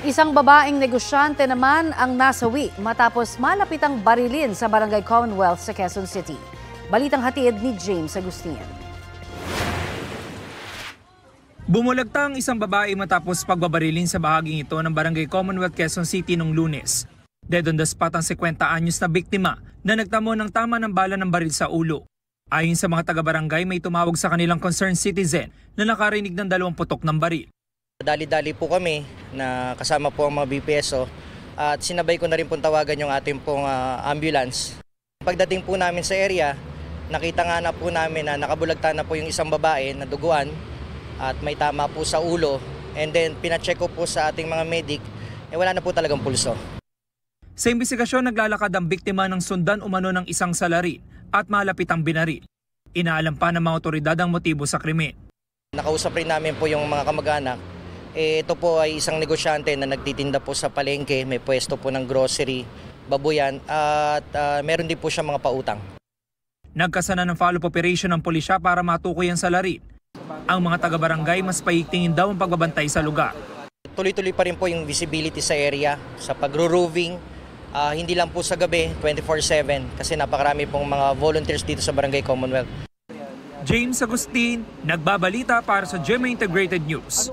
Isang babaeng negosyante naman ang nasawi matapos malapitang barilin sa Barangay Commonwealth sa Quezon City. Balitang hatid ni James Agustin. Bumulagta ang isang babae matapos pagbabarilin sa bahaging ito ng Barangay Commonwealth, Quezon City noong Lunes. Dead on the spot ang 50 anyos na biktima na nagtamo ng tama ng bala ng baril sa ulo. Ayon sa mga taga-barangay, may tumawag sa kanilang concerned citizen na nakarinig ng 2 putok ng baril. Dali-dali po kami na kasama po ang mga BPSO at sinabay ko na rin pong tawagan yung ating pong ambulance. Pagdating po namin sa area, nakita nga na po namin na nakabulagta na po yung isang babae na duguan at may tama po sa ulo, and then pinacheck ko po sa ating mga medic, wala na po talagang pulso. Sa imbestigasyon, naglalakad ang biktima ng sundan umano ng isang salarin at malapit ang binaril. Inaalam pa ng mga otoridad ang motibo sa krimen. Nakausap rin namin po yung mga kamag-anak. Ito po ay isang negosyante na nagtitinda po sa palengke, may pwesto po ng grocery, babuyan at meron din po siya mga pautang. Nagkasana ng follow-up operation ng pulisya para matukoy ang salarin. Ang mga taga-barangay mas paigtingin daw ang pagbabantay sa lugar. Tuloy-tuloy pa rin po yung visibility sa area, sa pagro-roving, hindi lang po sa gabi, 24/7 kasi napakarami pong mga volunteers dito sa Barangay Commonwealth. James Agustin, nagbabalita para sa GMA Integrated News.